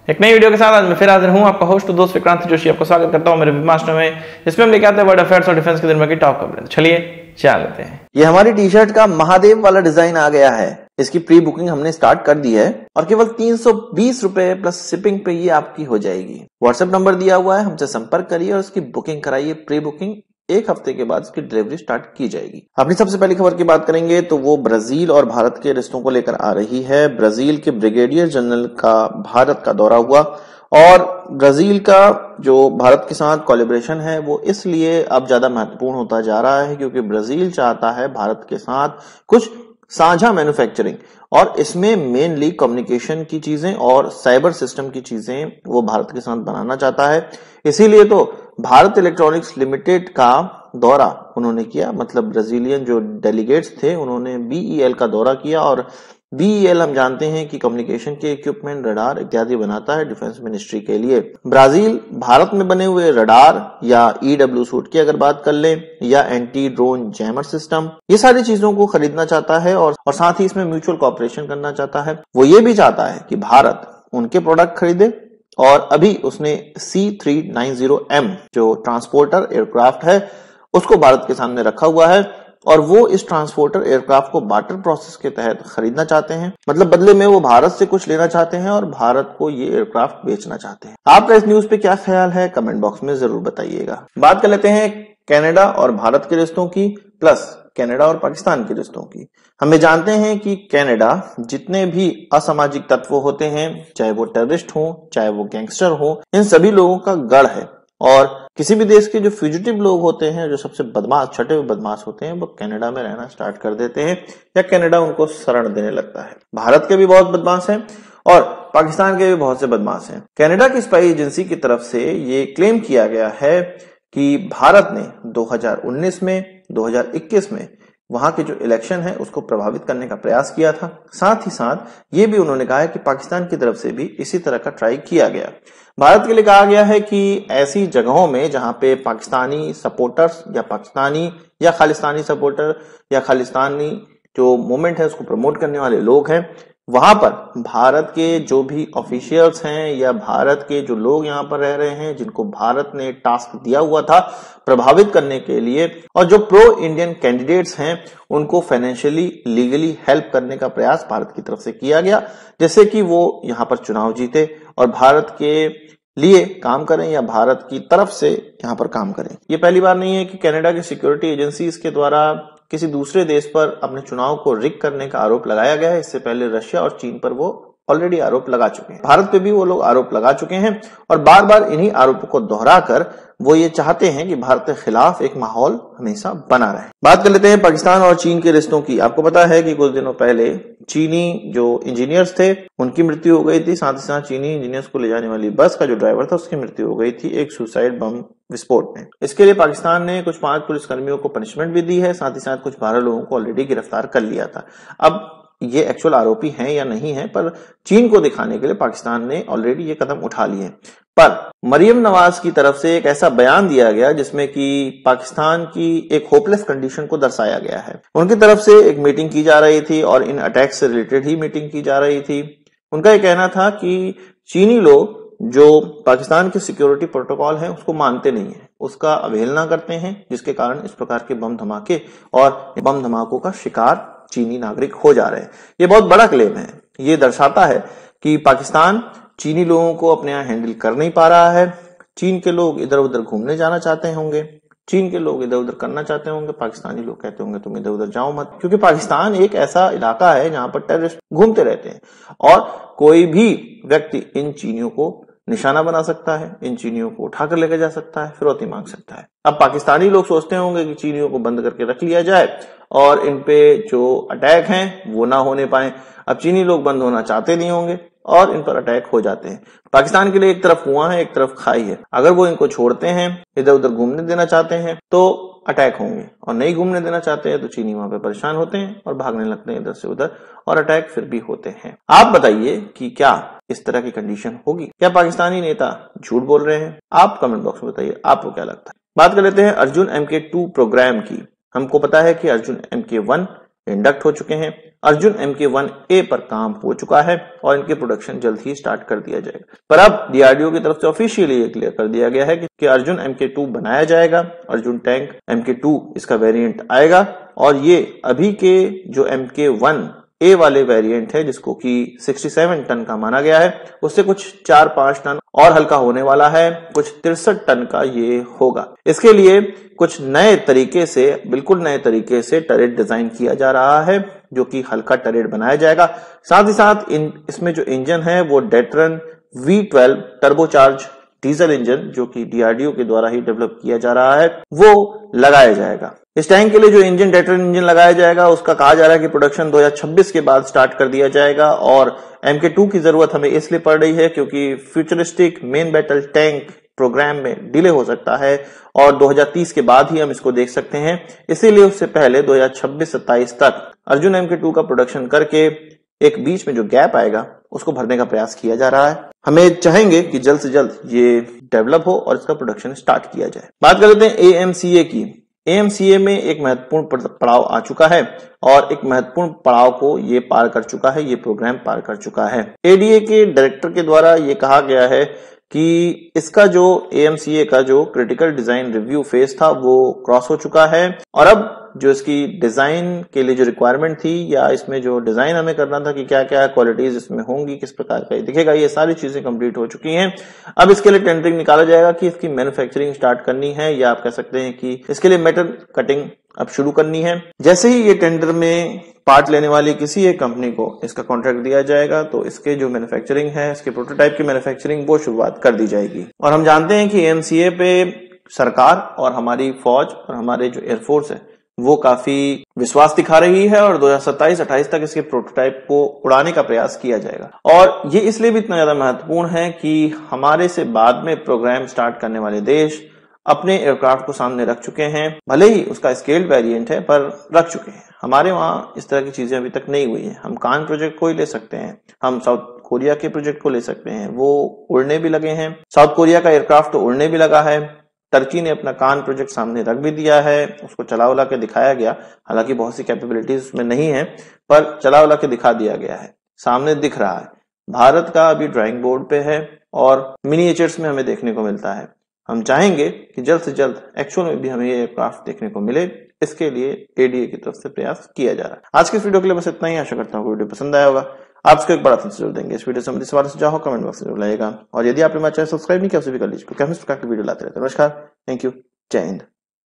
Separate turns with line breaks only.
एक नई वीडियो के साथ आज मैं फिर हाजिर हूं, आपका होस्ट दोस्त विक्रांत जोशी आपको स्वागत करता हूं मेरे वेबमास्टर में, जिसमें हम लेके आते हैं वर्ल्ड अफेयर्स और डिफेंस के दिन की टॉप खबरें। चलिए चल लेते हैं।
ये हमारी टी शर्ट का महादेव वाला डिजाइन आ गया है। इसकी प्री बुकिंग हमने स्टार्ट कर दी है और केवल 320 रुपए प्लस शिपिंग पे ये आपकी हो जाएगी। व्हाट्सएप नंबर दिया हुआ है, हमसे संपर्क करिए और उसकी बुकिंग कराइए। प्री बुकिंग एक हफ्ते के बाद इसकी डिलीवरी स्टार्ट की जाएगी। अपनी सबसे पहली खबर की बात करेंगे तो वो ब्राजील और भारत के रिश्तों को लेकर आ रही है। ब्राजील के ब्रिगेडियर जनरल का भारत का दौरा हुआ और ब्राजील का जो भारत के साथ कोलैबोरेशन है वो इसलिए अब ज्यादा महत्वपूर्ण होता जा रहा है क्योंकि ब्राजील चाहता है भारत के साथ कुछ साझा मैन्युफैक्चरिंग, और इसमें मेनली कम्युनिकेशन की चीजें और साइबर सिस्टम की चीजें वो भारत के साथ बनाना चाहता है। इसीलिए तो भारत इलेक्ट्रॉनिक्स लिमिटेड का दौरा उन्होंने किया, मतलब ब्राजीलियन जो डेलीगेट्स थे उन्होंने बीईएल का दौरा किया। और बीईएल हम जानते हैं कि कम्युनिकेशन के इक्विपमेंट, रडार इत्यादि बनाता है डिफेंस मिनिस्ट्री के लिए। ब्राजील भारत में बने हुए रडार या ईडब्ल्यू सूट की अगर बात कर लें या एंटी ड्रोन जैमर सिस्टम, ये सारी चीजों को खरीदना चाहता है और साथ ही इसमें म्यूचुअल कॉपरेशन करना चाहता है। वो ये भी चाहता है कि भारत उनके प्रोडक्ट खरीदे और अभी उसने C390M जो ट्रांसपोर्टर एयरक्राफ्ट है उसको भारत के सामने रखा हुआ है और वो इस ट्रांसपोर्टर एयरक्राफ्ट को बार्टर प्रोसेस के तहत खरीदना चाहते हैं, मतलब बदले में वो भारत से कुछ लेना चाहते हैं और भारत को ये एयरक्राफ्ट बेचना चाहते हैं। आपका इस न्यूज पे क्या ख्याल है कमेंट बॉक्स में जरूर बताइएगा। बात कर लेते हैं कनाडा और भारत के रिश्तों की प्लस कनाडा और पाकिस्तान के रिश्तों की। हमें जानते हैं कि कनाडा जितने भी असामाजिक तत्व होते हैं, चाहे वो टेररिस्ट हो चाहे वो गैंगस्टर हो, इन सभी लोगों का गढ़ है और किसी भी देश के जो फ्यूजिटिव लोग होते हैं, जो सबसे बदमाश छठे हुए बदमाश होते हैं, वो कनाडा में रहना स्टार्ट कर देते हैं या कनाडा उनको शरण देने लगता है। भारत के भी बहुत बदमाश हैं और पाकिस्तान के भी बहुत से बदमाश हैं। कनाडा की स्पाई एजेंसी की तरफ से ये क्लेम किया गया है कि भारत ने 2019 में 2021 में वहां के जो इलेक्शन है उसको प्रभावित करने का प्रयास किया था। साथ ही साथ ये भी उन्होंने कहा है कि पाकिस्तान की तरफ से भी इसी तरह का ट्राई किया गया। भारत के लिए कहा गया है कि ऐसी जगहों में जहां पे पाकिस्तानी सपोर्टर्स या पाकिस्तानी या खालिस्तानी सपोर्टर या खालिस्तानी जो मूवमेंट है उसको प्रमोट करने वाले लोग हैं, वहां पर भारत के जो भी ऑफिशियल्स हैं या भारत के जो लोग यहाँ पर रह रहे हैं जिनको भारत ने टास्क दिया हुआ था प्रभावित करने के लिए, और जो प्रो इंडियन कैंडिडेट्स हैं उनको फाइनेंशियली लीगली हेल्प करने का प्रयास भारत की तरफ से किया गया, जैसे कि वो यहाँ पर चुनाव जीते और भारत के लिए काम करें या भारत की तरफ से यहाँ पर काम करें। ये पहली बार नहीं है कि कनाडा की सिक्योरिटी एजेंसीज के द्वारा किसी दूसरे देश पर अपने चुनाव को रिग करने का आरोप लगाया गया है। इससे पहले रशिया और चीन पर वो ऑलरेडी आरोप लगा चुके हैं। भारत पे भी वो लोग आरोप लगा चुके हैं और बार बार इन्हीं आरोपों को दोहराकर वो ये चाहते हैं कि भारत के खिलाफ एक माहौल हमेशा बना रहे। बात कर लेते हैं पाकिस्तान और चीन के रिश्तों की। आपको पता है कि कुछ दिनों पहले चीनी जो इंजीनियर्स थे उनकी मृत्यु हो गई थी। साथ ही साथ चीनी इंजीनियर्स को ले जाने वाली बस का जो ड्राइवर था उसकी मृत्यु हो गई थी एक सुसाइड बम विस्फोट में। इसके लिए पाकिस्तान ने कुछ 5 पुलिसकर्मियों को पनिशमेंट भी दी है, साथ ही साथ कुछ 12 लोगों को ऑलरेडी गिरफ्तार कर लिया था। अब ये एक्चुअल आरोपी हैं या नहीं है, पर चीन को दिखाने के लिए पाकिस्तान ने ऑलरेडी ये कदम उठा लिए। पर मरियम नवाज की तरफ से एक ऐसा बयान दिया गया जिसमें कि पाकिस्तान की एक होपलेस कंडीशन को दर्शाया गया है। उनकी तरफ से एक मीटिंग की जा रही थी और इन अटैक से रिलेटेड ही मीटिंग की जा रही थी। उनका ये कहना था कि चीनी लोग जो पाकिस्तान के सिक्योरिटी प्रोटोकॉल है उसको मानते नहीं है, उसका अवहेलना करते हैं, जिसके कारण इस प्रकार के बम धमाके और बम धमाकों का शिकार चीनी नागरिक हो जा रहे हैं। ये बहुत बड़ा क्लेम है। ये दर्शाता है कि पाकिस्तान चीनी लोगों को अपने यहाँ हैंडल कर नहीं पा रहा है। चीन के लोग इधर उधर घूमने जाना चाहते होंगे, चीन के लोग इधर उधर करना चाहते होंगे, पाकिस्तानी लोग कहते होंगे तुम इधर उधर जाओ मत, क्योंकि पाकिस्तान एक ऐसा इलाका है जहां पर टेररिस्ट घूमते रहते हैं और कोई भी व्यक्ति इन चीनियों को निशाना बना सकता है, इन चीनियों को उठाकर लेकर जा सकता है, फिरौती मांग सकता है। अब पाकिस्तानी लोग सोचते होंगे कि चीनियों को बंद करके रख लिया जाए और इन पे जो अटैक हैं वो ना होने पाए। अब चीनी लोग बंद होना चाहते नहीं होंगे और इन पर अटैक हो जाते हैं। पाकिस्तान के लिए एक तरफ कुआं है एक तरफ खाई है। अगर वो इनको छोड़ते हैं, इधर उधर घूमने देना चाहते हैं तो अटैक होंगे, और नहीं घूमने देना चाहते हैं तो चीनी वहां पे परेशान होते हैं और भागने लगते हैं इधर से उधर और अटैक फिर भी होते हैं। आप बताइए कि क्या इस तरह की कंडीशन होगी? क्या पाकिस्तानी नेता झूठ बोल रहे हैं? आप कमेंट बॉक्स में बताइए आपको क्या लगता है। बात कर लेते हैं अर्जुन MK2 प्रोग्राम की। हमको पता है कि अर्जुन MK1 इंडक्ट हो चुके हैं अर्जुन MK1A पर काम हो चुका है और इनके प्रोडक्शन जल्द ही स्टार्ट कर दिया जाएगा। पर अब DRDO की तरफ से ऑफिशियली ये क्लियर कर दिया गया है कि अर्जुन MK2 बनाया जाएगा। अर्जुन टैंक MK2 इसका वेरिएंट आएगा और ये अभी के जो MK1A वाले वेरिएंट है जिसको कि 67 टन का माना गया है, उससे कुछ 4-5 टन और हल्का होने वाला है, कुछ 63 टन का ये होगा। इसके लिए कुछ नए तरीके से, बिल्कुल नए तरीके से टरेट डिजाइन किया जा रहा है जो कि हल्का टरेट बनाया जाएगा। साथ ही साथ इसमें जो इंजन है वो डेट्रन V12 टर्बोचार्ज डीजल इंजन जो कि DRDO के द्वारा ही डेवलप किया जा रहा है वो लगाया जाएगा। इस टैंक के लिए जो इंजन डेट्रन इंजन लगाया जाएगा उसका कहा जा रहा है कि प्रोडक्शन 2026 के बाद स्टार्ट कर दिया जाएगा और MK2 की जरूरत हमें इसलिए पड़ रही है क्योंकि futuristic main battle tank program में डिले हो सकता है और 2030 के बाद ही हम इसको देख सकते हैं। इसीलिए उससे पहले 2026-27 तक अर्जुन MK2 का प्रोडक्शन करके एक बीच में जो गैप आएगा उसको भरने का प्रयास किया जा रहा है। हमें चाहेंगे कि जल्द से जल्द ये डेवलप हो और इसका प्रोडक्शन स्टार्ट किया जाए। बात कर लेते हैं AMCA की। AMCA में एक महत्वपूर्ण पड़ाव आ चुका है और एक महत्वपूर्ण पड़ाव को ये पार कर चुका है, ये प्रोग्राम पार कर चुका है। ADA के डायरेक्टर के द्वारा ये कहा गया है कि इसका जो AMCA का जो क्रिटिकल डिजाइन रिव्यू फेज था वो क्रॉस हो चुका है और अब जो इसकी डिजाइन के लिए जो रिक्वायरमेंट थी या इसमें जो डिजाइन हमें करना था कि क्या क्या क्वालिटीज इसमें होंगी, किस प्रकार का ये दिखेगा, ये सारी चीजें कंप्लीट हो चुकी हैं। अब इसके लिए टेंडरिंग निकाला जाएगा कि इसकी मैन्युफैक्चरिंग स्टार्ट करनी है या आप कह सकते हैं कि इसके लिए मेटल कटिंग अब शुरू करनी है। जैसे ही ये टेंडर में पार्ट लेने वाली किसी एक कंपनी को इसका कॉन्ट्रैक्ट दिया जाएगा तो इसके जो मैन्युफैक्चरिंग है, इसके प्रोटोटाइप की मैन्युफैक्चरिंग वो शुरुआत कर दी जाएगी। और हम जानते हैं कि AMCA पे सरकार और हमारी फौज और हमारे जो एयरफोर्स है वो काफी विश्वास दिखा रही है और 2027-28 तक इसके प्रोटोटाइप को उड़ाने का प्रयास किया जाएगा। और ये इसलिए भी इतना ज्यादा महत्वपूर्ण है कि हमारे से बाद में प्रोग्राम स्टार्ट करने वाले देश अपने एयरक्राफ्ट को सामने रख चुके हैं, भले ही उसका स्केल्ड वेरिएंट है पर रख चुके हैं। हमारे वहां इस तरह की चीजें अभी तक नहीं हुई है। हम कान प्रोजेक्ट को ही ले सकते हैं, हम साउथ कोरिया के प्रोजेक्ट को ले सकते हैं, वो उड़ने भी लगे हैं। साउथ कोरिया का एयरक्राफ्ट तो उड़ने भी लगा है। टर्की ने अपना कान प्रोजेक्ट सामने रख भी दिया है, उसको चला उला के दिखाया गया। हालांकि बहुत सी कैपेबिलिटीज उसमें नहीं है पर चला उला के दिखा दिया गया है, सामने दिख रहा है। भारत का अभी ड्राइंग बोर्ड पे है और मिनिएचर्स में हमें देखने को मिलता है। हम चाहेंगे कि जल्द से जल्द एक्चुअल में भी हमें ये एयरक्राफ्ट देखने को मिले, इसके लिए ADA की तरफ से प्रयास किया जा रहा है। आज के इस वीडियो के लिए बस इतना ही। आशा करता हूँ वीडियो पसंद आया होगा। आप इसको एक बड़ा जरूर देंगे। इस वीडियो से संबंधित सवाल सुझाव कमेंट बॉक्स में जरूर लाइएगा और यदि आपने हमारे चैनल सब्सक्राइब नहीं किया उसे भी कर लीजिए क्योंकि हम इस प्रकार की वीडियो लाते रहते हैं। नमस्कार, थैंक यू, जय हिंद।